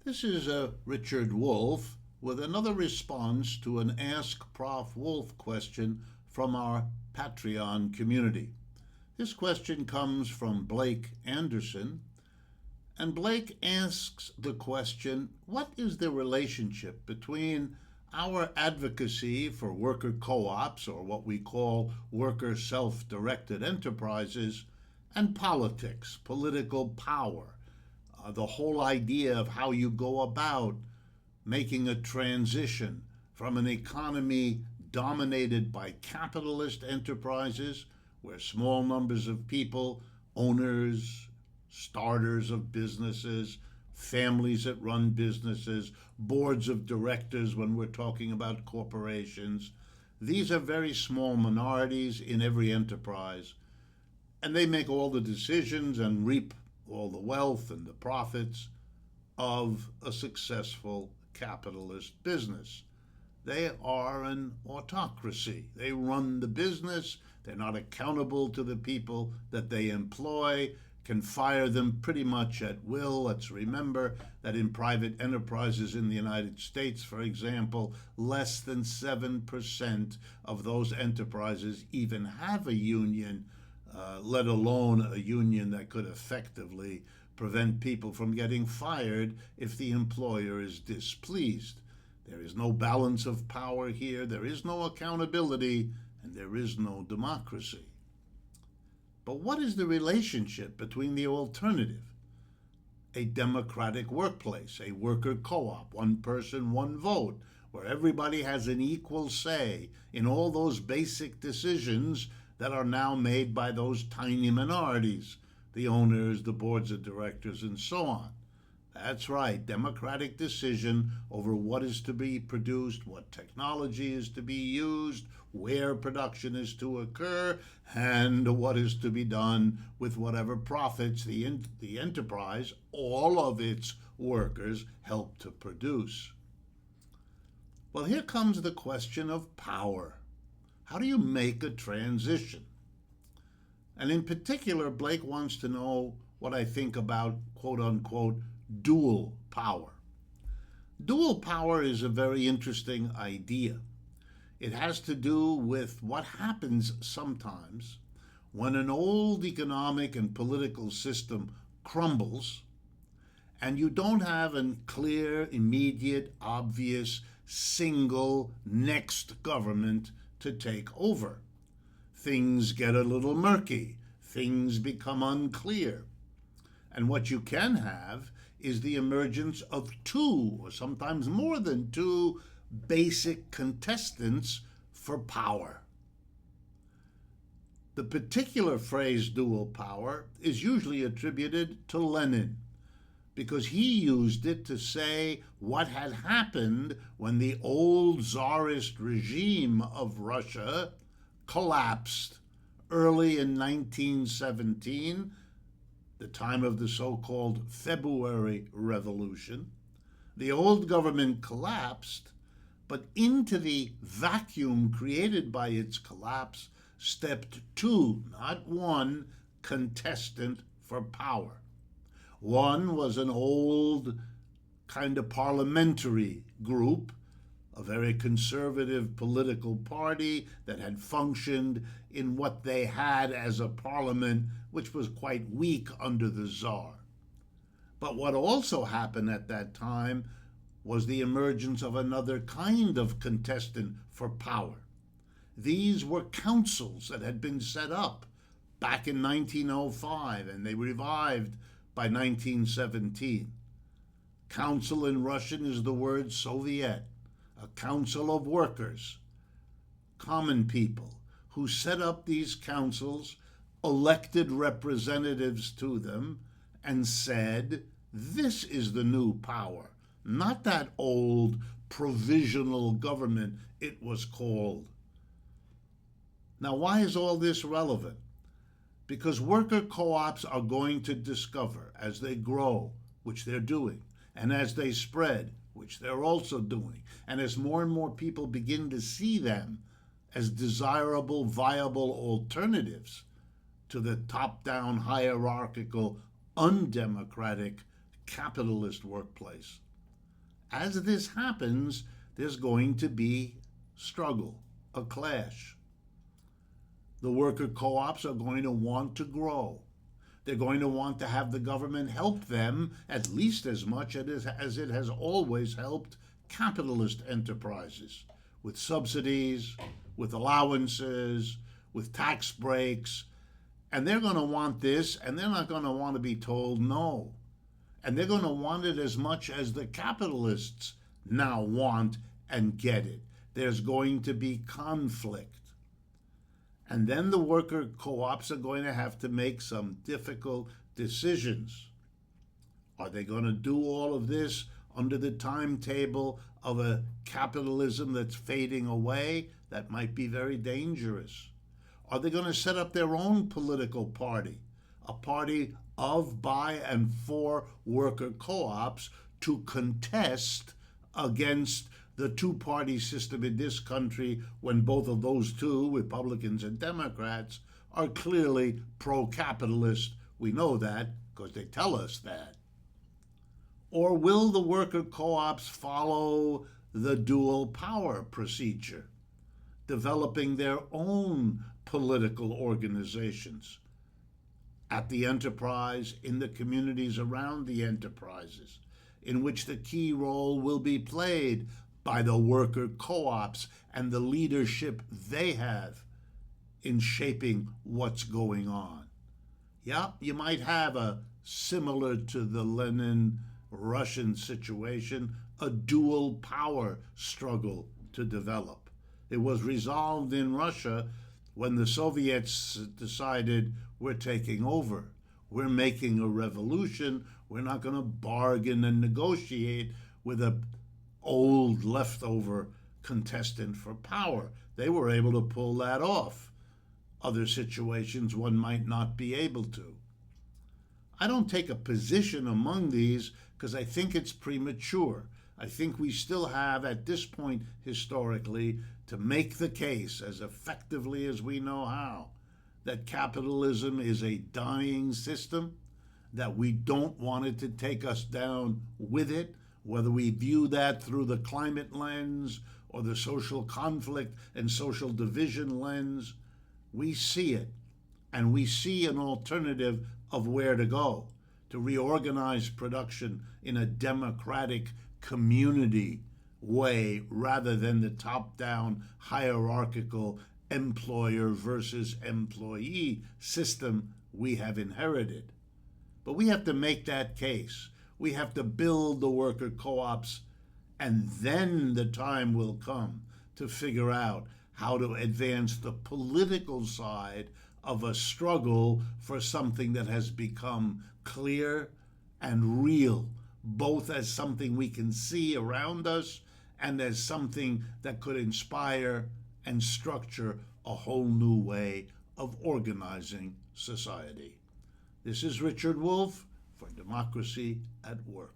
This is Richard Wolff with another response to an Ask Prof. Wolff question from our Patreon community. This question comes from Blake Anderson, and Blake asks the question, what is the relationship between our advocacy for worker co-ops, or what we call worker self-directed enterprises, and politics, political power? The whole idea of how you go about making a transition from an economy dominated by capitalist enterprises, where small numbers of people, owners, starters of businesses, families that run businesses, boards of directors when we're talking about corporations, these are very small minorities in every enterprise, and they make all the decisions and reap all the wealth and the profits of a successful capitalist business. They are an autocracy. They run the business. They're not accountable to the people that they employ, can fire them pretty much at will. Let's remember that in private enterprises in the United States, for example, less than 7% of those enterprises even have a union, let alone a union that could effectively prevent people from getting fired if the employer is displeased. There is no balance of power here, there is no accountability, and there is no democracy. But what is the relationship between the alternative, a democratic workplace, a worker co-op, one person, one vote, where everybody has an equal say in all those basic decisions that are now made by those tiny minorities, the owners, the boards of directors, and so on? That's right, democratic decision over what is to be produced, what technology is to be used, where production is to occur, and what is to be done with whatever profits the enterprise, all of its workers, help to produce. Well, here comes the question of power. How do you make a transition? And in particular, Blake wants to know what I think about, quote unquote, dual power. Dual power is a very interesting idea. It has to do with what happens sometimes when an old economic and political system crumbles and you don't have a clear, immediate, obvious, single next government to take over. Things get a little murky. Things become unclear. And what you can have is the emergence of two, or sometimes more than two, basic contestants for power. The particular phrase dual power is usually attributed to Lenin, because he used it to say what had happened when the old czarist regime of Russia collapsed early in 1917, the time of the so-called February Revolution. The old government collapsed, but into the vacuum created by its collapse stepped two, not one, contestant for power. One was an old kind of parliamentary group, a very conservative political party that had functioned in what they had as a parliament, which was quite weak under the Tsar. But what also happened at that time was the emergence of another kind of contestant for power. These were councils that had been set up back in 1905, and they revived by 1917. Council in Russian is the word Soviet, a council of workers, common people, who set up these councils, elected representatives to them, and said, this is the new power, not that old provisional government it was called. Now, why is all this relevant? Because worker co-ops are going to discover, as they grow, which they're doing, and as they spread, which they're also doing, and as more and more people begin to see them as desirable, viable alternatives to the top-down, hierarchical, undemocratic, capitalist workplace, As this happens, there's going to be struggle, a clash. The worker co-ops are going to want to grow. They're going to want to have the government help them at least as much as it has always helped capitalist enterprises, with subsidies, with allowances, with tax breaks. And they're going to want this, and they're not going to want to be told no. And they're going to want it as much as the capitalists now want and get it. There's going to be conflict. And then the worker co-ops are going to have to make some difficult decisions. Are they going to do all of this under the timetable of a capitalism that's fading away? That might be very dangerous. Are they going to set up their own political party, a party of, by, and for worker co-ops to contest against the two-party system in this country when both of those two, Republicans and Democrats, are clearly pro-capitalist? We know that because they tell us that. Or will the worker co-ops follow the dual power procedure, developing their own political organizations at the enterprise, in the communities around the enterprises, in which the key role will be played by the worker co-ops and the leadership they have in shaping what's going on? Yeah, you might have a, similar to the Lenin-Russian situation, a dual power struggle to develop. It was resolved in Russia when the Soviets decided, we're taking over. We're making a revolution. We're not going to bargain and negotiate with an old leftover contestant for power. They were able to pull that off. Other situations one might not be able to. I don't take a position among these because I think it's premature. I think we still have, at this point historically, to make the case as effectively as we know how, that capitalism is a dying system, that we don't want it to take us down with it, whether we view that through the climate lens or the social conflict and social division lens. We see it, and we see an alternative of where to go, to reorganize production in a democratic community way rather than the top-down hierarchical employer versus employee system we have inherited. But we have to make that case. We have to build the worker co-ops, and then the time will come to figure out how to advance the political side of a struggle for something that has become clear and real, both as something we can see around us and as something that could inspire and structure a whole new way of organizing society. This is Richard Wolff for Democracy at Work.